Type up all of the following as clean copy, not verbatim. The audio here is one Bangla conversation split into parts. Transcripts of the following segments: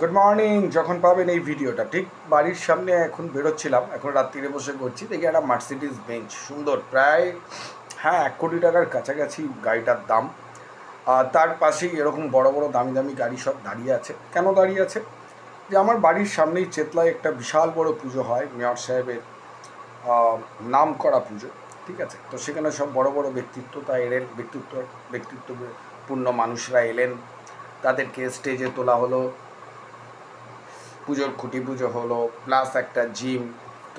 Good morning. যখন পাবেন এই ভিডিওটা ঠিক বাড়ির সামনে এখন বেরোচ্ছিলাম, এখন রাত্রিরে বসে করছি, দেখি একটা মার্সিডিজ বেঞ্চ সুন্দর, প্রায় 1 কোটি টাকার কাছাকাছি গাড়িটার দাম। আর তার পাশেই এরকম বড় বড় দামি দামি গাড়ি সব দাঁড়িয়ে আছে। কেন দাঁড়িয়ে আছে? যে আমার বাড়ির সামনেই চেতলায় একটা বিশাল বড় পুজো হয়, মেয়র সাহেবের নাম করা পুজো। ঠিক আছে, তো সেখানে সব বড় বড় ব্যক্তিত্বতা এলেন, ব্যক্তিত্বপূর্ণ মানুষরা এলেন, তাদেরকে স্টেজে তোলা হলো, পুজোর খুঁটি পুজো হলো, প্লাস একটা জিম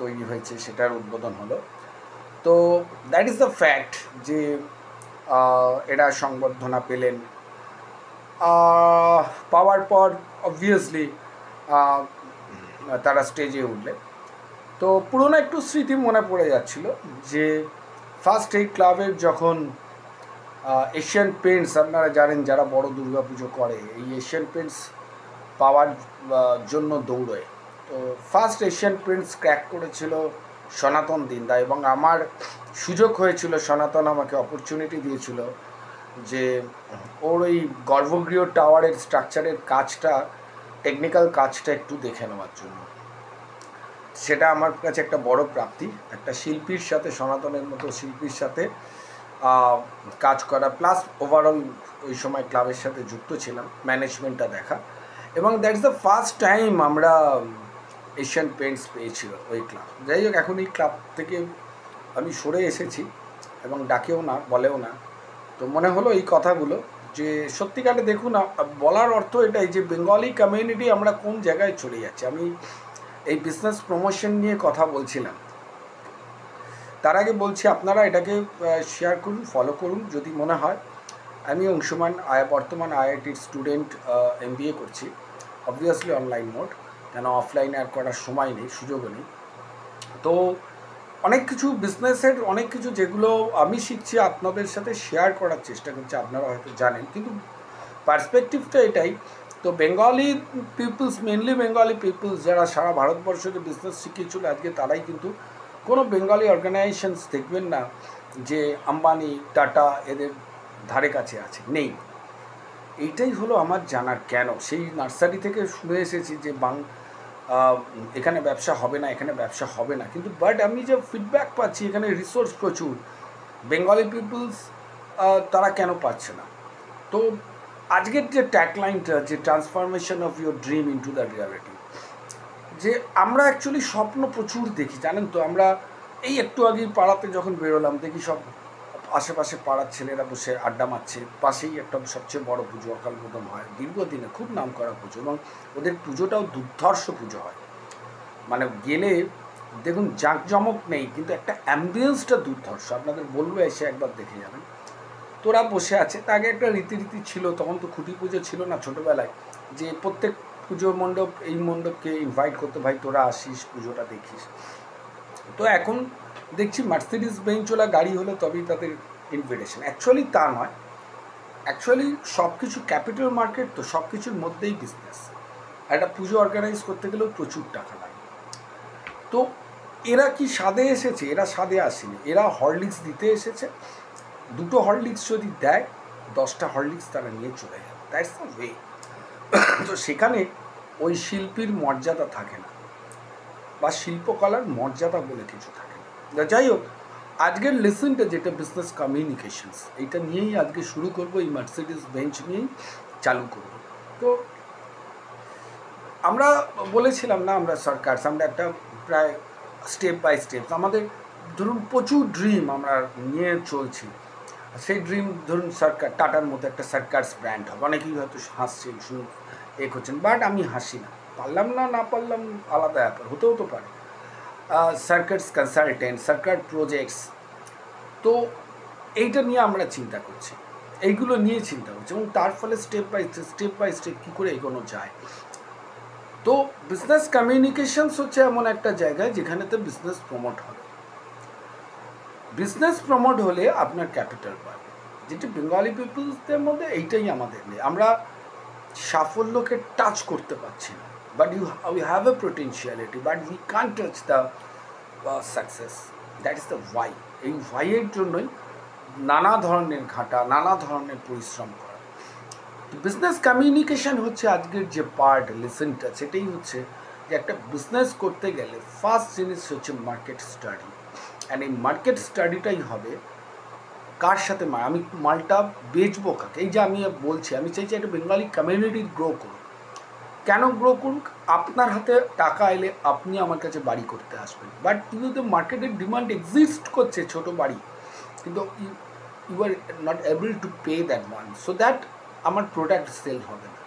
তৈরি হয়েছে, সেটার উদ্বোধন হলো। তো দ্যাট ইজ দ্য ফ্যাক্ট যে এরা সংবর্ধনা পেলেন। পাওয়ার পর অবভিয়াসলি তারা স্টেজে উঠলেন। তো পুরোনো একটু স্মৃতি মনে পড়ে যাচ্ছিল যে ফার্স্ট এই ক্লাবের যখন এশিয়ান পেন্টস, আপনারা জানেন যারা বড় দুর্গা পুজো করে, এই এশিয়ান পেন্টস পাওয়ার জন্য দৌড়য়। তো ফার্স্ট এশিয়ান পেন্টস ক্র্যাক করেছিল সনাতন দিন্দা, এবং আমার সুযোগ হয়েছিল, সনাতন আমাকে অপরচুনিটি দিয়েছিল যে ওর ওই গর্ভগৃহ টাওয়ারের স্ট্রাকচারের কাজটা, টেকনিক্যাল কাজটা একটু দেখে নেওয়ার জন্য। সেটা আমার কাছে একটা বড় প্রাপ্তি, একটা শিল্পীর সাথে, সনাতনের মতো শিল্পীর সাথে কাজ করা, প্লাস ওভারঅল ওই সময় ক্লাবের সাথে যুক্ত ছিলাম, ম্যানেজমেন্টটা দেখা। এবং that is the first time আমরা এশিয়ান পেন্টস পেয়েছিল ওই ক্লাব। যাই হোক, এখন এই ক্লাব থেকে আমি সরে এসেছি এবং ডাকেও না, বলেও না। তো মনে হলো এই কথাগুলো যে সত্যিকারে দেখুন, বলার অর্থ এটাই যে বেঙ্গলি কমিউনিটি আমরা কোন জায়গায় চলে যাচ্ছি। আমি এই বিজনেস প্রমোশন নিয়ে কথা বলছিলাম, তার আগে বলছি আপনারা এটাকে শেয়ার করুন, ফলো করুন যদি মনে হয়। আমি অংশুমান, বর্তমান আইআইটির স্টুডেন্ট, MBA করছি, অবভিয়াসলি অনলাইন মোড, কেন অফলাইনে আর করার সময় নেই, সুযোগও নেই। তো অনেক কিছু বিজনেসের অনেক কিছু যেগুলো আমি শিখছি আপনাদের সাথে শেয়ার করার চেষ্টা করছি, আপনারা হয়তো জানেন, কিন্তু পার্সপেক্টিভটা এটাই। তো Bengali peoples, mainly Bengali peoples যারা সারা ভারতবর্ষকে বিজনেস শিখিয়েছিল, আজকে তারাই কিন্তু কোনো বেঙ্গলি অর্গানাইজেশনস দেখবেন না যে আম্বানি, টাটা এদের ধারে কাছে আছে, নেই। এইটাই হলো আমার জানার কেন। সেই নার্সারি থেকে শুনে এসেছি যে এখানে ব্যবসা হবে না, এখানে ব্যবসা হবে না, কিন্তু বাট আমি যে ফিডব্যাক পাচ্ছি এখানে রিসোর্স প্রচুর, বেঙ্গলি পিপলস তারা কেন পাচ্ছে না। তো আজকের যে ট্যাগলাইনটা, যে transformation of your dream into the reality, যে আমরা অ্যাকচুয়ালি স্বপ্ন প্রচুর দেখি, জানেন তো। আমরা এই একটু আগেই পাড়াতে যখন বেরোলাম, দেখি সব আশেপাশে পাড়ার ছেলেরা বসে আড্ডা মারছে, পাশেই একটা সবচেয়ে বড় পুজো অকালবোধন হয়, দীর্ঘদিনে খুব নাম করা পুজো, এবং ওদের পুজোটাও দুর্ধর্ষ পুজো হয়। মানে গেলে দেখুন, জাঁকজমক নেই, কিন্তু একটা অ্যাম্বিয়েন্সটা দুর্ধর্ষ, আপনাদের বলবো এসে একবার দেখে যাবেন। তোরা বসে আছে, তা আগে একটা রীতিরীতি ছিল, তখন তো খুঁটি পুজো ছিল না ছোটোবেলায়, যে প্রত্যেক পুজো মণ্ডপ, এই মণ্ডপকে ইনভাইট করতে, ভাই তোরা আসিস পুজোটা দেখিস। তো এখন দেখছি মার্সিডিজ বেঞ্চওয়ালা গাড়ি হলে তবেই তাদের ইনভিটেশন। অ্যাকচুয়ালি তা নয়, অ্যাকচুয়ালি সব কিছু ক্যাপিটাল মার্কেট, তো সব কিছুর মধ্যেই বিজনেস। একটা পুজো অর্গানাইজ করতে গেলেও প্রচুর টাকা লাগে। তো এরা কি স্বাদে এসেছে? এরা স্বাদে আসেনি, এরা হরলিক্স দিতে এসেছে। 2টো হরলিক্স যদি দেয়, 10টা হরলিক্স তারা নিয়ে চলে যাবে, দ্যাটস দ্য ওয়ে। তো সেখানে ওই শিল্পীর মর্যাদা থাকে না, বা শিল্পকলার মর্যাদা বলে কিছু থাকে না। যাই হোক, আজকের লেসনটা যেটা বিজনেস কমিউনিকেশনস, এইটা নিয়েই আজকে শুরু করব, এই মার্সিডিজ বেঞ্চ নিয়েই চালু করব। তো আমরা বলেছিলাম না, আমরা সরকার, আমরা একটা প্রায় স্টেপ বাই স্টেপ আমাদের ধরুন প্রচুর ড্রিম আমরা নিয়ে চলছি। সেই ড্রিম ধরুন সরকার, টাটার মতো একটা সরকারস ব্র্যান্ড হবে, অনেকেই হয়তো হাসছেন, শুনুন এ করছেন, বাট আমি হাসি না, পারলাম না, না পারলাম আলাদা ব্যাপার, হতেও তো পারে। সার্কাস কনসালটেন্ট, সরকার প্রজেক্টস, তো এইটা নিয়ে আমরা চিন্তা করছি, এইগুলো নিয়ে চিন্তা করছি, এবং তার ফলে স্টেপ বাই স্টেপ কী করে এগোনো যায়। তো বিজনেস কমিউনিকেশনস হচ্ছে এমন একটা জায়গায় যেখানেতে বিজনেস প্রমোট হবে। বিজনেস প্রমোট হলে আপনার ক্যাপিটাল বাড়বে, যেটি বেঙ্গলি পিপলসদের মধ্যে এইটাই আমাদের নেই। আমরা সাফল্যকে টাচ করতে পারছি না, but we have a potentiality, but we can't touch the success. That is the why. এই ওয়াইয়ের জন্যই নানা ধরনের ঘাটা, নানা ধরনের পরিশ্রম করা। বিজনেস কমিউনিকেশন হচ্ছে আজকের যে পার্ট লেসনটা, সেটাই হচ্ছে যে একটা বিজনেস করতে গেলে ফার্স্ট জিনিস হচ্ছে মার্কেট স্টাডি। অ্যান্ড এই মার্কেট স্টাডিটাই হবে কার সাথে আমি মালটা বেচবো কাকে। এই যে আমি বলছি, আমি চাইছি একটা বেঙ্গলি কমিউনিটি গ্রো করুক। কেন গ্রো করুক? আপনার হাতে টাকা এলে আপনি আমার কাছে বাড়ি করতে আসবেন, বাট কিন্তু মার্কেটের ডিমান্ড এক্সিস্ট করছে ছোট বাড়ি, কিন্তু you are not able to pay that one, so that আমার প্রোডাক্ট সেল হবে না,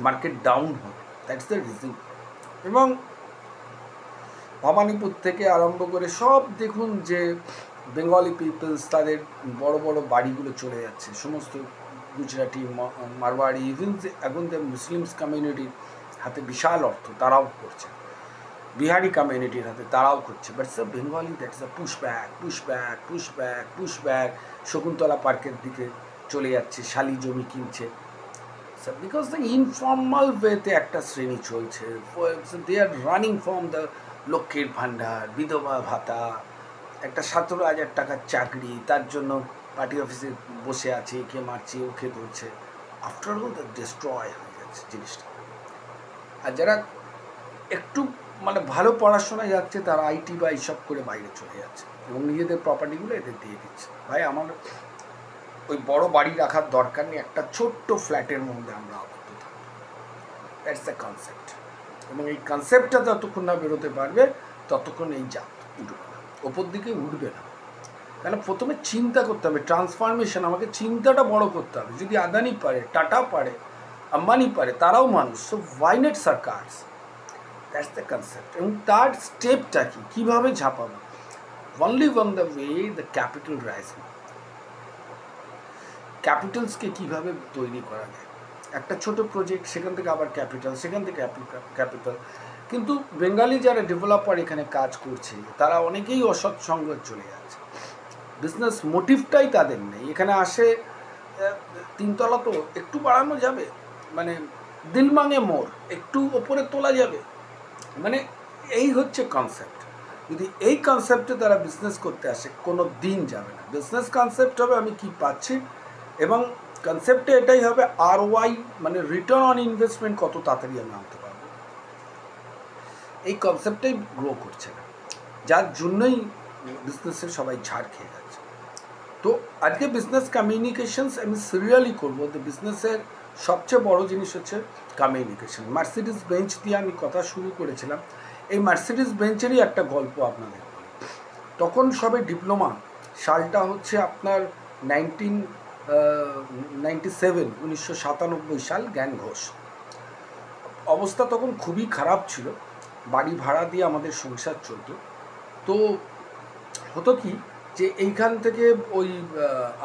মার্কেট ডাউন হবে। That's the reason. এবং ভবানীপুর থেকে আরম্ভ করে সব দেখুন যে বেঙ্গলি পিপলস তাদের বড় বড় বাড়িগুলো চলে যাচ্ছে, সমস্ত গুজরাটি, মারওয়াড়ি, ইভেন এখন যে মুসলিমস কমিউনিটির হাতে বিশাল অর্থ, তারাও করছে, বিহারি কমিউনিটির হাতে তারাও করছে, বাট সব Bengali that's a push back, push back, push back, push back. Shakuntala পার্কের দিকে চলে যাচ্ছে, শালি জমি কিনছে, বিকজ দ্য ইনফর্মাল ওয়েতে একটা শ্রেণী চলছে, দে আর রানিং ফ্রম দ্য লক্ষ্মীর ভাণ্ডার, বিধবা ভাতা, একটা 17,000 টাকার চাকরি, তার জন্য পার্টি অফিসে বসে আছে, কে মারছে, ওকে ধরছে, আফটার অল দ্য ডিস্ট্রয় হয়ে যাচ্ছে জিনিসটা। আর যারা একটু মানে ভালো পড়াশোনায় যাচ্ছে তারা আইটি বা এইসব করে বাইরে চলে যাচ্ছে এবং নিজেদের প্রপার্টিগুলো এদের দিয়ে দিচ্ছে। ভাই আমার ওই বড় বাড়ি রাখার দরকার নেই, একটা ছোট্ট ফ্ল্যাটের মধ্যে আমরা আবদ্ধ থাকবো, দ্যাটস দ্য কনসেপ্ট। এবং এই কনসেপ্টটা যতক্ষণ না বেরোতে পারবে ততক্ষণ এই জাত উঠবে না, ওপর দিকে উঠবে না। কেন? প্রথমে চিন্তা করতে হবে, ট্রান্সফরমেশন, আমাকে চিন্তাটা বড় করতে হবে। যদি আদানি পারে, টাটা পারে, আম্বানি পারে, তারাও মানুষ, সো ওয়াই নট সার্কারস? That's the concept. এবং তার স্টেপটা কি, কীভাবে ঝাঁপাবো? Only on the way the capital rising. ক্যাপিটালসকে কীভাবে তৈরি করা যায়? একটা ছোট প্রজেক্ট, সেখান থেকে আবার ক্যাপিটাল, সেখান থেকে ক্যাপিটাল। কিন্তু বেঙ্গালি যারা ডেভেলপার এখানে কাজ করছে তারা অনেকেই অসৎসঙ্গ চলে যাচ্ছে, বিজনেস মোটিভটাই তাদের নেই। এখানে আসে 3 তলা তো একটু বাড়ানো যাবে, মানে দিলমাঙে মোড় একটু ওপরে তোলা যাবে, মানে এই হচ্ছে কনসেপ্ট। যদি এই কনসেপ্টে তারা বিজনেস করতে আসে কোনো দিন যাবে না। বিজনেস কনসেপ্ট হবে আমি কি পাচ্ছি, এবং কনসেপ্টে এটাই হবে ROI, মানে রিটার্ন অন ইনভেস্টমেন্ট কত তাড়াতাড়ি আমি আনতে পারবো। এই কনসেপ্টটাই গ্রো করছে না, যার জন্যই বিজনেসের সবাই ঝাড় খেয়ে যাচ্ছে। তো আজকে বিজনেস কমিউনিকেশনস আমি সিরিয়ালি করবো। তো বিজনেসের সবচেয়ে বড় জিনিস হচ্ছে কমিউনিকেশন। মার্সিডিজ বেঞ্চ দিয়ে আমি কথা শুরু করেছিলাম। এই মার্সিডিজ বেঞ্চেরই একটা গল্প আপনাদের বলি। তখন সবে ডিপ্লোমা, সালটা হচ্ছে আপনার 1997 সাল, জ্ঞান ঘোষ। অবস্থা তখন খুবই খারাপ ছিল, বাড়ি ভাড়া দিয়ে আমাদের সংসার চলত। তো হতো কি যে এইখান থেকে ওই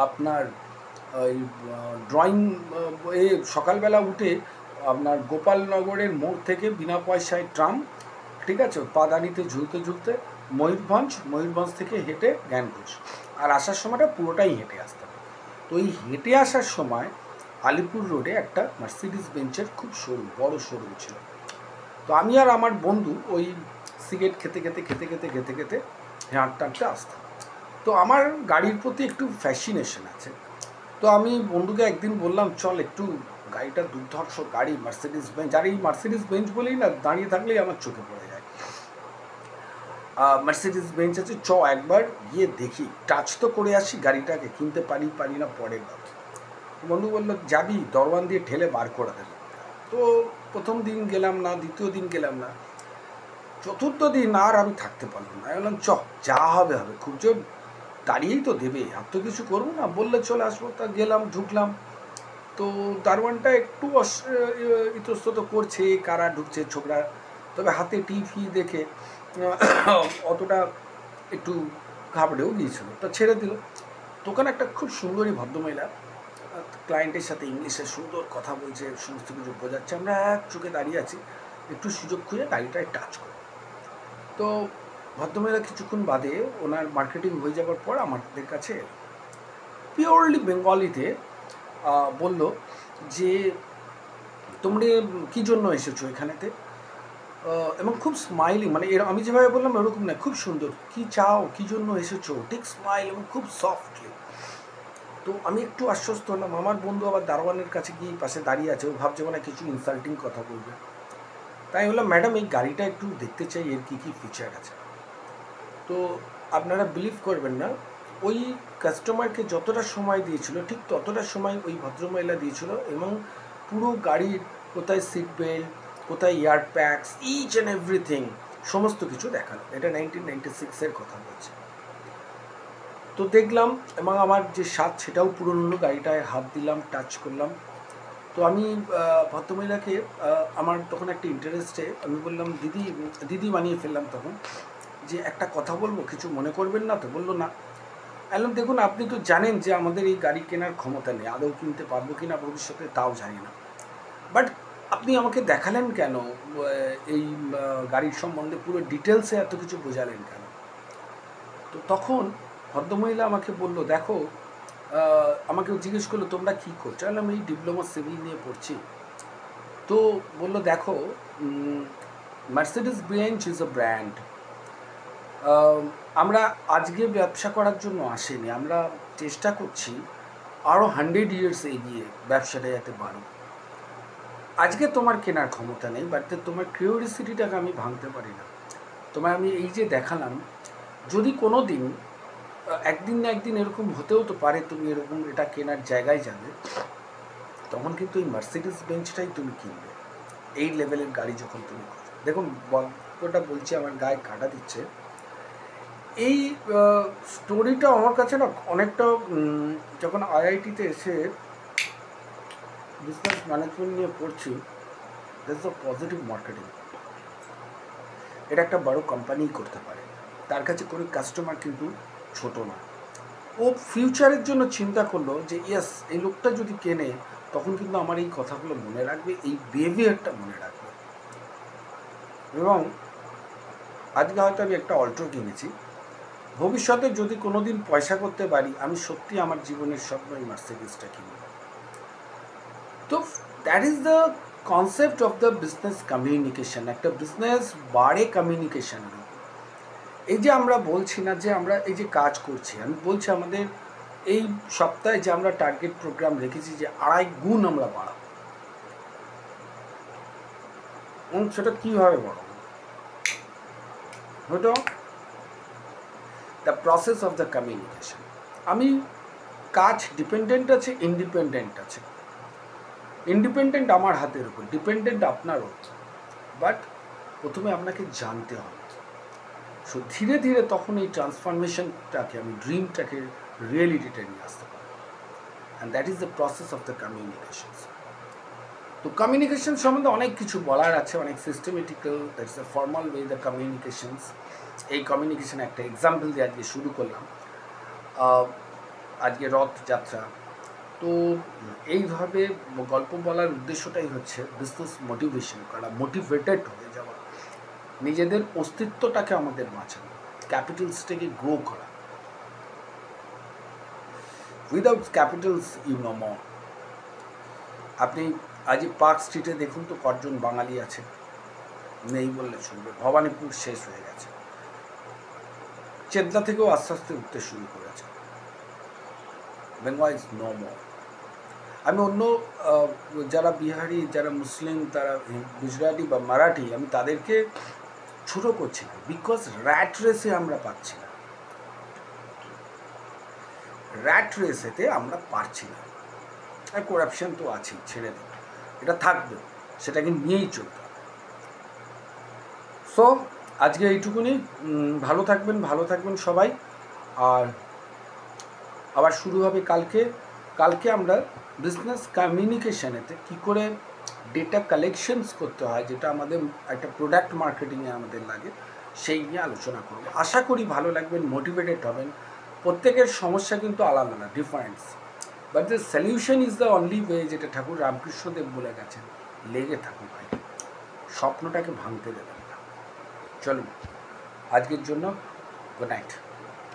আপনার ওই ড্রয়িং সকালবেলা উঠে আপনার গোপালনগরের মোড় থেকে বিনা পয়সায় ট্রাম, ঠিক আছে, পাদানিতে ঝুলতে ঝুলতে ময়ূরভঞ্জ থেকে হেঁটে জ্ঞান ঘোষ, আর আসার সময়টা পুরোটাই হেঁটে আসতাম। তো এই হেঁটে আসার সময় আলিপুর রোডে একটা মার্সিডিজ বেঞ্চের খুব বড় শোরুম ছিল। তো আমি আর আমার বন্ধু ওই সিগারেট খেতে খেতে হাঁটতে আসতাম। তো আমার গাড়ির প্রতি একটু ফ্যাসিনেশন আছে। তো আমি বন্ধুকে একদিন বললাম, চল একটু, গাড়িটা দুর্ধর্ষ গাড়ি, মার্সিডিজ বেঞ্চ। আর এই মার্সিডিজ বেঞ্চ বলেই না, দাঁড়িয়ে থাকলেই আমার চোখে পড়ে যায়, মার্সিডিজ বেঞ্চ আছে, একবার গিয়ে দেখি, টাচ তো করে আসি গাড়িটাকে, কিনতে পারি না পরের ব্যাপার। বন্ধু বললো, যাবি, দরওয়ান দিয়ে ঠেলে বার করে দেবে। তো প্রথম দিন গেলাম না, দ্বিতীয় দিন গেলাম না, চতুর্থ দিন আর আমি থাকতে পারলাম না। আমি বললাম যা হবে হবে, খুব জোর দাঁড়িয়েই তো দেবে, আর তো কিছু করবো না, বললে চলে আসবো। তা গেলাম, ঢুকলাম। তো দারোয়ানটা একটু ইতস্তত করছে, কারা ঢুকছে ছোকরা, তবে হাতে টিভি দেখে অতটা একটু ঘাবড়েও গিয়েছিল, তা ছেড়ে দিল। দোকানে একটা খুব সুন্দরী ভদ্রমহিলা ক্লায়েন্টের সাথে ইংলিশে সুন্দর কথা বলছে, সমস্ত কিছু বোঝাচ্ছে। আমরা এক চোখে দাঁড়িয়ে আছি, একটু সুযোগ খুঁজে গাড়িটায় টাচ করি। তো ভদ্রমহিলা কিছুক্ষণ বাদে ওনার মার্কেটিং হয়ে যাওয়ার পর আমাদের কাছে পিওরলি বেঙ্গলিতে বলল যে, তোমরা কী জন্য এসেছো এখানেতে? এবং খুব স্মাইলিং, মানে আমি যেভাবে বললাম এরকম না, খুব সুন্দর, কি চাও, কী জন্য এসেছো, ঠিক স্মাইল, এবং খুব সফটলি। তো আমি একটু আশ্বস্ত হলাম। আমার বন্ধু আবার দারোয়ানের কাছে গিয়ে পাশে দাঁড়িয়ে আছে, ও ভাবছে মানে কিছু ইনসাল্টিং কথা বলবে। তাই বললাম, ম্যাডাম এই গাড়িটা একটু দেখতে চাই, এর কী কী ফিচার আছে। তো আপনারা বিলিভ করবেন না, ওই কাস্টমারকে যতটা সময় দিয়েছিল ঠিক ততটা সময় ওই ভদ্রমহিলা দিয়েছিল, এবং পুরো গাড়ির কোথায় সিট বেল্ট, কোথায় air packs, each and everything সমস্ত কিছু দেখালো। এটা 1996-এর কথা বলছে। তো দেখলাম, এবং আমার যে স্বাদ সেটাও পূরণ হলো। গাড়িটায় হাত দিলাম, টাচ করলাম। তো আমি ভদ্রমহিলাকে আমার তখন একটা ইন্টারেস্টে আমি বললাম, দিদি দিদি বানিয়ে ফেললাম তখন, যে একটা কথা বলবো, কিছু মনে করবেন না তো? বললো না। বললাম, দেখুন আপনি তো জানেন যে আমাদের এই গাড়ি কেনার ক্ষমতা নেই, আদৌ কিনতে পারবো কি না ভবিষ্যতে তাও জানি না, বাট আপনি আমাকে দেখালেন কেন, এই গাড়ির সম্বন্ধে পুরো ডিটেলসে এত কিছু বোঝালেন কেন? তো তখন ভদ্রমহিলা আমাকে বললো, দেখো, আমাকে জিজ্ঞেস করলো তোমরা কী করছো? বললাম এই ডিপ্লোমা সিভিল নিয়ে পড়ছি। তো বললো, দেখো, Mercedes Benz is a brand. আমরা আজকে ব্যবসা করার জন্য আসিনি, আমরা চেষ্টা করছি আরও 100 ইয়ার্স এগিয়ে ব্যবসাটা যাতে বাড়ো। আজকে তোমার কেনার ক্ষমতা নেই, বাট তোমার কিউরিওসিটিটাকে আমি ভাঙতে পারি না। তোমার আমি এই যে দেখালাম, যদি কোনো দিন একদিন না একদিন এরকম হতেও তো পারে তুমি এরকম এটা কেনার জায়গায় যাবে, তখন কিন্তু এই মার্সিডিজ বেঞ্চটাই তুমি কিনবে, এই লেভেলের গাড়ি যখন তুমি করো। দেখুন গল্পটা বলছি, আমার গায়ে কাটা দিচ্ছে। এই স্টোরিটা আমার কাছে না অনেকটা, যখন আইআইটিতে এসে বিজনেস ম্যানেজমেন্ট নিয়ে পড়ছি, দ্যাটস আ পজিটিভ মার্কেটিং। এটা একটা বড় কোম্পানি করতে পারে, তার কাছে কোনো কাস্টমার কিন্তু ছোট না। ও ফিউচারের জন্য চিন্তা করলো যে ইয়েস, এই লোকটা যদি কেনে তখন কিন্তু আমার এই কথাগুলো মনে রাখবে, এই বিহেভিয়ারটা মনে রাখবে। এবং আজকে হয়তো আমি একটা অল্টো কিনেছি, ভবিষ্যতে যদি কোনো দিন পয়সা করতে পারি, আমি সত্যি আমার জীবনের স্বপ্ন এই মার্সিডিজটা কিনব। তো that is the concept of the business communication. একটা বিজনেস বাড়ে কমিউনিকেশনের উপর। এই যে আমরা বলছি না যে আমরা এই যে কাজ করছি, আমি বলছি আমাদের এই সপ্তাহে যে আমরা টার্গেট প্রোগ্রাম রেখেছি যে 2.5 গুণ আমরা বাড়াবো, এবং সেটা কীভাবে বাড়াবো? হয়তো the process of the communication. আমি কাজ ডিপেন্ডেন্ট আছে, ইন্ডিপেন্ডেন্ট আছে। ইন্ডিপেন্ডেন্ট আমার হাতের উপর, ডিপেন্ডেন্ট আপনার উপর, বাট প্রথমে আপনাকে জানতে হবে। সো ধীরে ধীরে তখন এই ট্রান্সফরমেশনটাকে, আমি ড্রিমটাকে রিয়েলিটিতে নিয়ে আসতে পারবো। And that is the process of the communications. তো কমিউনিকেশন সম্বন্ধে অনেক কিছু বলার আছে, অনেক systematical, that's the formal way the communications. এই কমিউনিকেশন একটা এক্সাম্পল দিয়ে আজকে শুরু করলাম। আজকে রথযাত্রা, তো এইভাবে গল্প বলার উদ্দেশ্যটাই হচ্ছে বিজনেস মোটিভেশন করা, মোটিভেটেড হয়ে যাওয়া, নিজেদের অস্তিত্বটাকে আমাদের বাঁচানো, ক্যাপিটালসটাকে গ্রো করা। Without capitals you no more. আপনি আজ পার্ক স্ট্রিটে দেখুন তো কজন বাঙালি আছে, নেই বললে চলবে। ভবানীপুর শেষ হয়ে গেছে, চেতলা থেকেও আস্তে আস্তে উঠতে শুরু করেছে। Bengal is no more. আমি অন্য যারা বিহারি, যারা মুসলিম, তারা গুজরাটি বা মারাঠি, আমি তাদেরকে ছোটো করছি না, বিকজ র্যাট রেসে আমরা পাচ্ছি না, র্যাট রেসেতে আমরা পারছি না। আর করাপশন তো আছেই, ছেড়ে দেব, এটা থাকবে, সেটাকে নিয়েই চলতে হবে। সো আজকে এইটুকুনি। ভালো থাকবেন সবাই। আর আবার শুরু হবে কালকে আমরা বিজনেস কমিউনিকেশনেতে কী করে ডেটা কালেকশনস করতে হয়, যেটা আমাদের একটা প্রোডাক্ট মার্কেটিংয়ে আমাদের লাগে, সেই নিয়ে আলোচনা করব। আশা করি ভালো লাগবেন, মোটিভেটেড হবেন। প্রত্যেকের সমস্যা কিন্তু আলাদা আলাদা, difference, but the solution is the only way, যেটা ঠাকুর রামকৃষ্ণদেব বলে গেছেন। লেগে থাকুন ভাই, স্বপ্নটাকে ভাঙতে দেবেন না। চলুন, আজকের জন্য গুড নাইট।